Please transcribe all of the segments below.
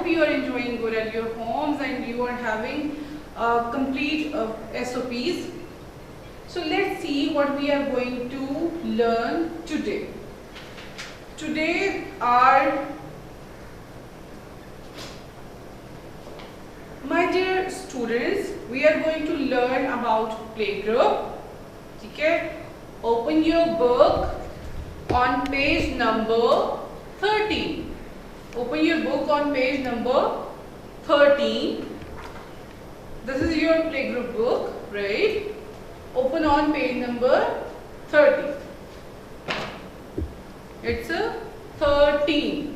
hope you are enjoying good at your homes and you are having complete SOPs. So let's see what we are going to learn today. Today my dear students, we are going to learn about playgroup. Okay? Open your book on page number 13. Open your book on page number 13. This is your playgroup book, right? Open on page number 13. It's a 13.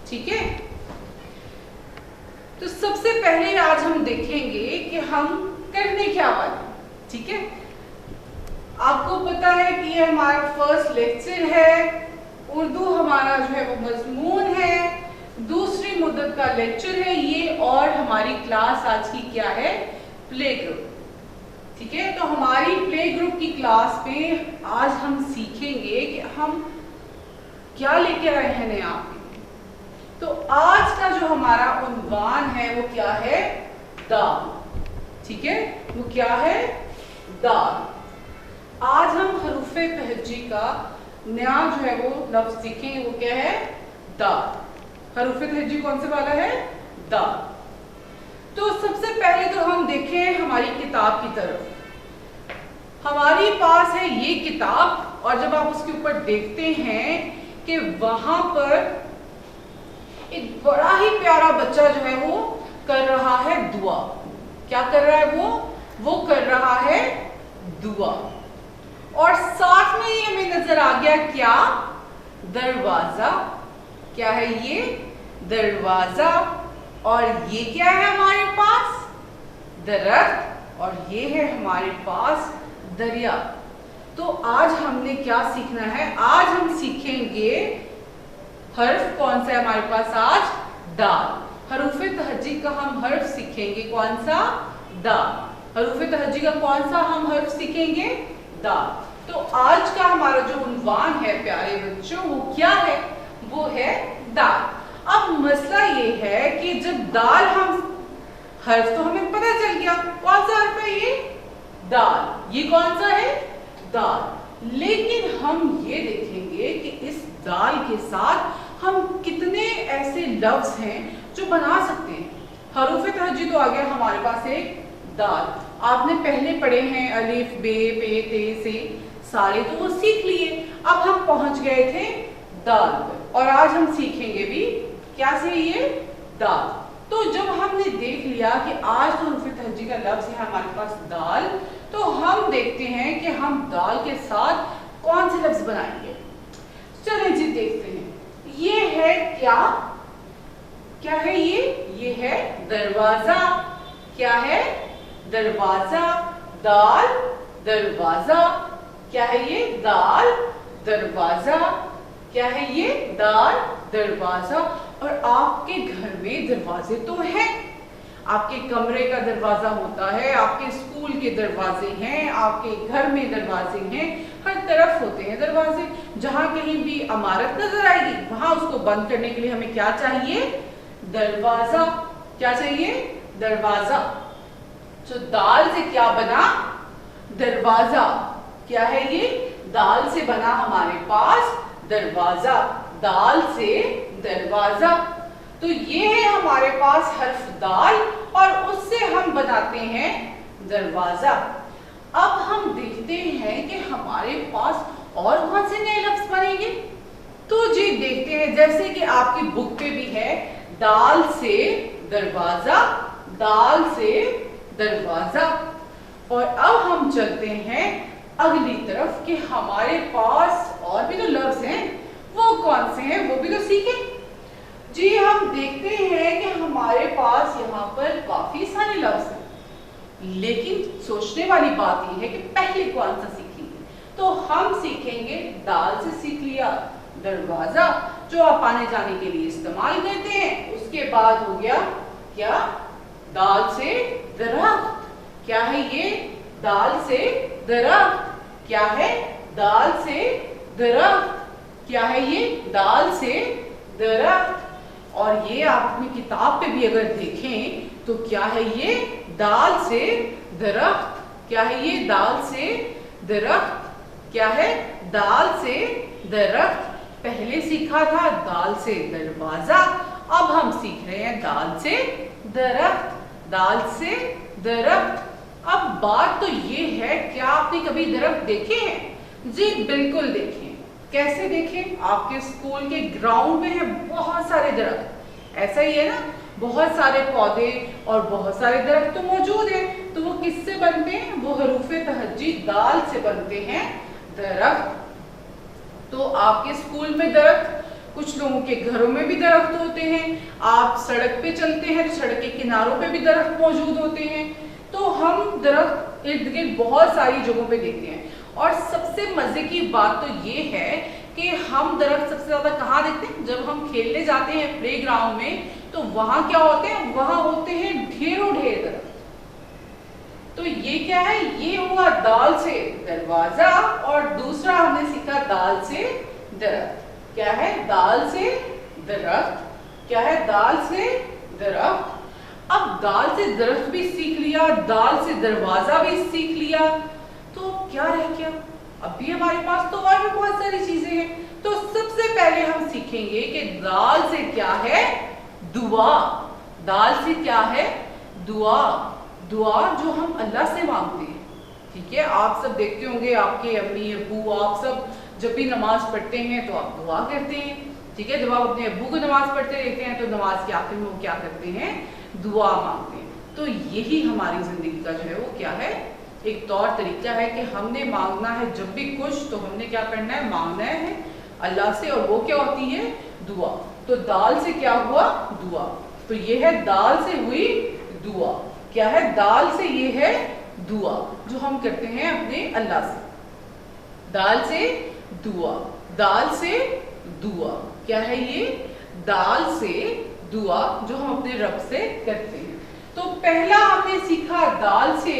ठीक है? तो सबसे पहले आज हम देखेंगे कि हम करने क्या वाले, ठीक है? आपको पता है कि ये हमारा फर्स्ट लेक्चर है, उर्दू हमारा जो है वो मजमून है, दूसरी मुद्दत का लेक्चर है ये, और हमारी क्लास आज की क्या है? प्ले ग्रुप, ठीक है? तो हमारी प्ले ग्रुप की क्लास में आज हम सीखेंगे कि हम क्या लेके आए हैं नया आपके। तो आज का जो हमारा उन्वान है वो क्या है? दाल, ठीक है? वो क्या है? दाल। आज हम हरूफे तहज्जी का नया जो है वो लफ्ज सीखेंगे, वो क्या है? दाल। हरूफे तहज्जी कौन से वाला है? दाल। तो सबसे पहले तो हम देखें हमारी किताब की तरफ। हमारे पास है ये किताब, और जब आप उसके ऊपर देखते हैं कि वहां पर एक बड़ा ही प्यारा बच्चा जो है वो कर रहा है दुआ। क्या कर रहा है वो कर रहा है दुआ। और साथ में ही हमें नजर आ गया क्या? दरवाजा। क्या है ये? दरवाजा। और ये क्या है हमारे पास? दरख्त। और ये है हमारे पास दरिया। तो आज हमने क्या सीखना है? आज हम सीखेंगे हर्फ कौन सा है हमारे पास आज? दाल। हरूफे तहज्जी का हम हर्फ सीखेंगे कौन सा? दाल। हरूफे तहज्जी का कौन सा हम हर्फ सीखेंगे? दाल। तो आज का हमारा जो उन्वान है प्यारे बच्चों वो क्या है? वो है दाल। अब मसला ये है कि जब दाल हम हर्फ तो हमें पता चल गया कौन सा हर्फ है ये? दाल। ये कौन सा है? दाल। लेकिन हम ये देखेंगे कि इस दाल के साथ हम कितने ऐसे लफ्ज हैं जो बना सकते हैं। हरूफे तहज्जी तो आ गया हमारे पास एक दाल, आपने पहले पढ़े हैं अलिफ बे पे ते से सारे, तो वो सीख लिए। अब हम पहुंच गए थे दाल पर, और आज हम सीखेंगे भी क्या से? ये दाल। तो जब हमने देख लिया कि आज तो हरूफे तहज्जी का लफ्ज है हमारे पास दाल, तो हम देखते हैं कि हम दाल के साथ कौन से लफ्ज बनाएंगे। चलिए जी देखते हैं। ये है क्या? क्या है ये? ये है दरवाजा। क्या है? दरवाजा। दाल दरवाजा। क्या है ये? दाल दरवाजा। क्या है ये? दाल दरवाजा। और आपके घर में दरवाजे तो हैं, आपके कमरे का दरवाजा होता है, आपके स्कूल के दरवाजे हैं, आपके घर में दरवाजे हैं, हर तरफ होते हैं दरवाजे। जहां कहीं भी इमारत नजर आएगी वहां उसको बंद करने के लिए हमें क्या चाहिए? दरवाजा। क्या चाहिए? दरवाजा। तो दाल से क्या बना? दरवाजा। क्या है ये? दाल से बना हमारे पास दरवाजा। दाल से दरवाजा। तो ये है हमारे पास हर्फ दाल, और उससे हम बनाते हैं दरवाजा। अब हम देखते हैं कि हमारे पास और कौन से नए लफ्ज बनेंगे। तो जी देखते हैं, जैसे कि आपकी बुक पे भी है दाल से दरवाजा, दाल से दरवाजा। और अब हम चलते हैं अगली तरफ कि हमारे पास और भी तो लफ्ज हैं, वो कौन से हैं वो भी तो सीखें। जी हम देखते हैं कि हमारे पास यहाँ पर काफी सारे लफ्ज हैं, लेकिन सोचने वाली बात यह है कि पहले कौन सा सीखेंगे। तो हम सीखेंगे दाल से सीख लिया दरवाजा, जो आप आने जाने के लिए इस्तेमाल करते हैं। उसके बाद हो गया क्या? दाल से दरख्त। क्या है ये? दाल से दरख्त। क्या है? दाल से दरख्त। क्या है ये? दाल से दरख्त। और ये आप अपनी किताब पे भी अगर देखें तो क्या है ये दाल से दरख्त, क्या है ये दाल से दरख्त, क्या है दाल से दरख्त। पहले सीखा था दाल से दरवाजा, अब हम सीख रहे हैं दाल से दरख्त, दाल से दरख्त। अब बात तो ये है, क्या आपने कभी दरख्त देखे हैं? जी बिल्कुल देखे। कैसे देखें? आपके स्कूल के ग्राउंड में है बहुत सारे दरख्त, ऐसा ही है ना, बहुत सारे पौधे और बहुत सारे दरख्त तो मौजूद हैं। तो वो किससे बनते हैं? वो हरूफे तहज्जी दाल से बनते हैं दरख्त। तो आपके स्कूल में दरख्त, कुछ लोगों के घरों में भी दरख्त होते हैं, आप सड़क पे चलते हैं तो सड़क के किनारों पे भी दरख्त मौजूद होते हैं। तो हम दरख्त इर्द गिर्द बहुत सारी जगहों पे देखते हैं। और सबसे मजे की बात तो ये है कि हम दरख्त सबसे ज्यादा कहाँ देखते हैं? जब हम खेलने जाते हैं प्लेग्राउंड में, तो वहां क्या होते हैं? वहां होते हैं ढेरों ढेर दरख्त। तो ये क्या है? ये हुआ दाल से दरवाजा, और दूसरा हमने सीखा दाल से दरख्त। क्या है? दाल से दरख्त। क्या है? दाल से दरख्त। अब दाल से दरख्त भी सीख लिया, दाल से दरवाजा भी सीख लिया, तो क्या रह गया? अभी हमारे पास तो और भी बहुत सारी चीजें हैं। तो सबसे पहले हम सीखेंगे कि दाल से क्या है? दुआ। दाल से क्या है? दुआ। दुआ जो हम अल्लाह से मांगते हैं, ठीक है। आप सब देखते होंगे, आपके अम्मी अब्बू आप सब जब भी नमाज पढ़ते हैं तो आप दुआ करते हैं, ठीक है। जब आप अपने अब्बू को नमाज पढ़ते रहते हैं तो नमाज के आखिर में वो क्या करते हैं? दुआ मांगते हैं। तो यही हमारी जिंदगी का जो है वो क्या है? एक तौर तरीका है कि हमने मांगना है जब भी कुछ, तो हमने क्या करना है? मांगना है अल्लाह से, और वो क्या होती है? दुआ। तो दाल से क्या हुआ? दुआ। तो ये है दाल से हुई दुआ। क्या है? दाल से ये है दुआ जो हम करते हैं अपने अल्लाह से। दाल से दुआ, दाल से दुआ। क्या है ये? दाल से दुआ जो हम अपने रब से करते हैं। तो पहला हमने सीखा दाल से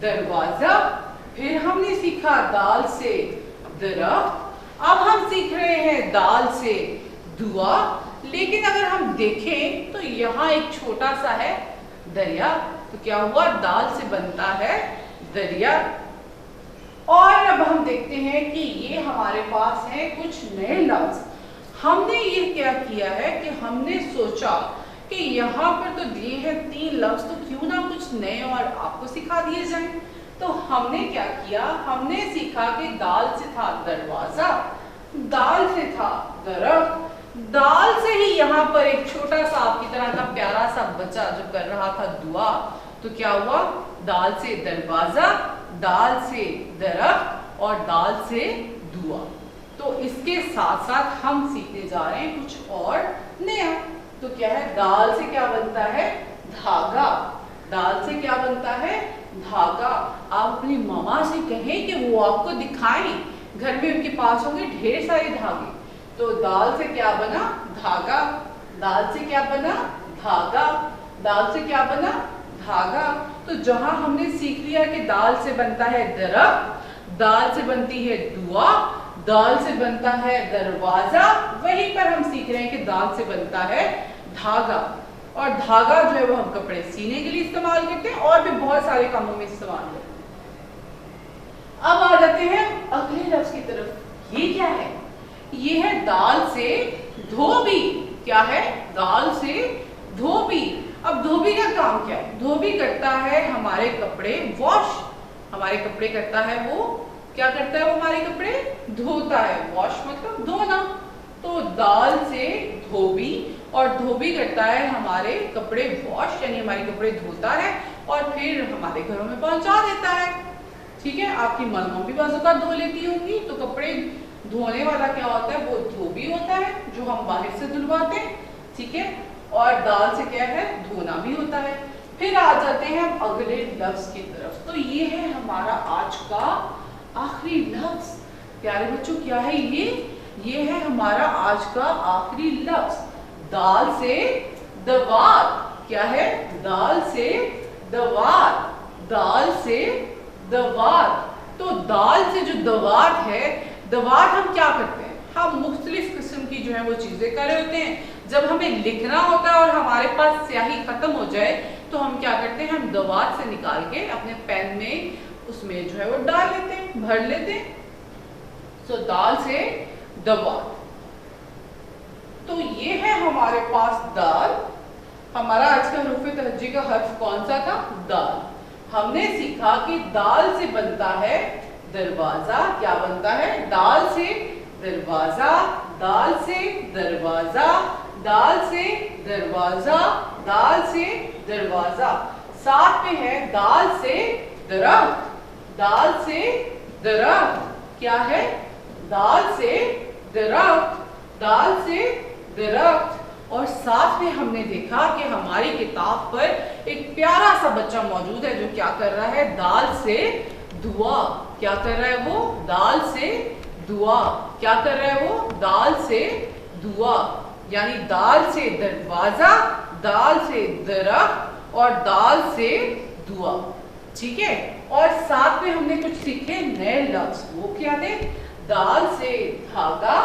दरवाजा, फिर हमने सीखा दाल से दरख्त, अब हम सीख रहे हैं दाल से दुआ। लेकिन अगर हम देखें तो यहाँ एक छोटा सा है दरिया। तो क्या हुआ? दाल से बनता है दरिया। और अब हम देखते हैं कि ये हमारे पास है कुछ नए लफ्ज। हमने ये क्या किया है कि हमने सोचा कि यहाँ पर तो दिए हैं 3 लफ्ज, तो क्यों ना कुछ नए और आपको सिखा दिए जाएं। तो हमने क्या किया? हमने सीखा कि दाल से था दरवाजा, दाल से था दरख्त, दाल से ही यहाँ पर एक छोटा सा आपकी तरह का प्यारा सा बच्चा जो कर रहा था दुआ। तो क्या हुआ? दाल से दरवाजा, दाल से दरख्त और दाल से दुआ। तो इसके साथ साथ हम सीखने जा रहे हैं कुछ और नया। तो क्या है? दाल से क्या बनता है? धागा। दाल से क्या बनता है? धागा। आप अपनी मामा से कहें कि वो आपको दिखाएं, घर में उनके पास होंगे ढेर सारे धागे। तो दाल से क्या बना? धागा। दाल से क्या बना? धागा। दाल से क्या बना? धागा। तो जहां हमने सीख लिया कि दाल से बनता है दरख्त, दाल से बनती है दुआ, दाल से बनता है दरवाजा, वहीं पर हम सीख रहे हैं कि दाल से बनता है धागा। और धागा जो है वो हम कपड़े सीने के लिए इस्तेमाल करते हैं और भी बहुत सारे कामों में इस्तेमाल करते हैं। अब आ जाते हैं अगले लफ्ज की तरफ। ये क्या है? ये है दाल से धोबी। क्या है? दाल से धोबी। अब धोबी का काम क्या है? धोबी करता है हमारे कपड़े वॉश। हमारे कपड़े करता है वो, क्या करता है वो? हमारे कपड़े धोता है। वॉश मतलब धोना। तो दाल से धोबी, और धोबी करता है हमारे कपड़े वॉश, यानी हमारे कपड़े धोता है और फिर हमारे घरों में पहुंचा देता है। ठीक है। आपकी मम्मी भी बाज़ धो लेती होंगी। तो कपड़े धोने वाला क्या होता है? वो धोबी होता है जो हम बाहर से धुलवाते हैं। ठीक है। और दाल से क्या है? धोना भी होता है। फिर आ जाते हैं हम अगले लफ्ज की तरफ। तो ये है हमारा आज का आखिरी लफ्ज। प्यारे बच्चों, क्या है ये? ये है हमारा आज का आखिरी लफ्ज, दाल से दवात। क्या है? दाल से दवात। दाल से दवात। तो दाल से जो दवात है, दवात हम क्या करते हैं? हम मुख्तलिफ किस्म की जो है वो चीजें कर रहे होते हैं। जब हमें लिखना होता है और हमारे पास स्याही खत्म हो जाए तो हम क्या करते हैं, हम दवात से निकाल के अपने पेन में उसमें जो है वो डाल लेते हैं, भर लेते हैं। सो दाल से दवात। तो ये है हमारे पास दाल। हमारा आज का हरूफ तहज्जी का हर्फ कौन सा था, दाल। हमने सीखा कि दाल से बनता है दरवाजा। क्या बनता है, दाल से दरवाजा, दाल से दरवाजा, दाल से दरवाजा, दाल से दरवाजा। साथ में है दाल से दरख्त, दाल से दरख्त। क्या है, दाल से दरख्त, दाल से दरख्त। और साथ में हमने देखा कि हमारी किताब पर एक प्यारा सा बच्चा मौजूद है जो क्या कर रहा है, दाल से दुआ। क्या कर रहा है वो, दाल से दुआ। क्या कर रहा है वो, दाल से दुआ। यानी दाल से दरवाजा, दाल से दरख्त और दाल से दुआ। ठीक है। और साथ में हमने कुछ सीखे नए लफ्ज। वो क्या थे, दाल से धागा,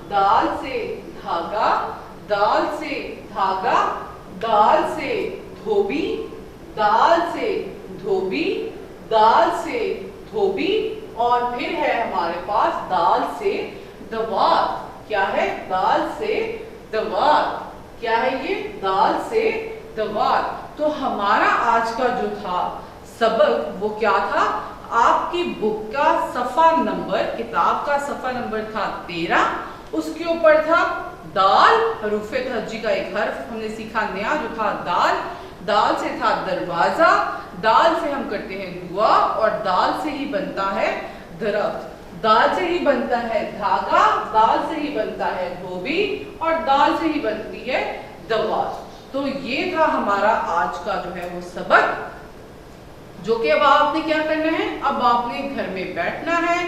दाल से धागा, दाल से धागा, दाल से धोबी, दाल से धोबी, दाल से धोबी। और फिर है हमारे पास दाल से दवात। क्या है, दाल से दवात। क्या है ये, दाल से दवात। तो हमारा आज का जो था सबक वो क्या था, आपकी बुक का सफा नंबर, किताब का सफा नंबर था 13। उसके ऊपर था दाल, हरूफ तहज्जी का एक हर्फ हमने सीखा नया जो था दाल। दाल से था दरवाजा, दाल से हम करते हैं दुआ और दाल से ही बनता है दरख्त, दाल से ही बनता है धागा, दाल से ही बनता है धोबी और दाल से ही बनती है दवा। तो ये था हमारा आज का जो है वो सबक, जो कि अब आपने क्या करना है, अब आपने घर में बैठना है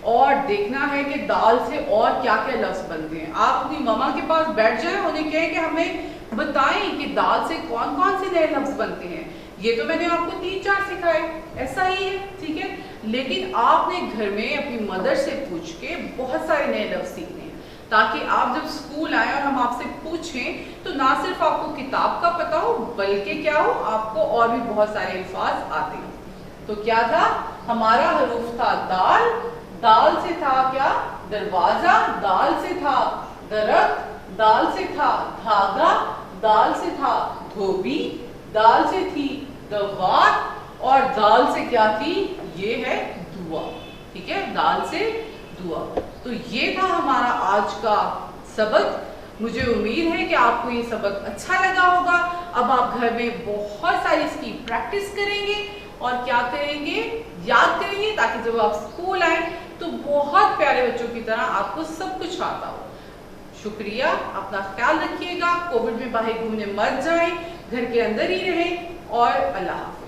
और देखना है कि दाल से और क्या क्या लफ्ज बनते हैं। आप अपनी मम्मा के पास बैठ जाएं, उन्हें कहें कि हमें बताएं कि दाल से कौन कौन से नए लफ्ज बनते हैं। ये तो मैंने आपको 3-4 सिखाए, ऐसा ही है, ठीक है। लेकिन आपने घर में अपनी मदर से पूछ के बहुत सारे नए लफ्ज सीखने हैं, ताकि आप जब स्कूल आए और हम आपसे पूछें तो ना सिर्फ आपको किताब का पता हो, बल्कि क्या हो, आपको और भी बहुत सारे अल्फाज आते हैं। तो क्या था, हमारा हरूफ था दाल, दाल से था क्या, दरवाजा, दाल से था दरख्त, दाल से था धागा, दाल से था धोबी, दाल से थी दवात और दाल से क्या थी, ये है दुआ। ठीक है, दाल से दुआ। तो ये था हमारा आज का सबक। मुझे उम्मीद है कि आपको ये सबक अच्छा लगा होगा। अब आप घर में बहुत सारी इसकी प्रैक्टिस करेंगे और क्या करेंगे, याद करेंगे, ताकि जब आप स्कूल आए तो बहुत प्यारे बच्चों की तरह आपको सब कुछ आता हो। शुक्रिया, अपना ख्याल रखिएगा, कोविड में बाहर घूमने मत जाएं, घर के अंदर ही रहें और अल्लाह हाफ़िज़।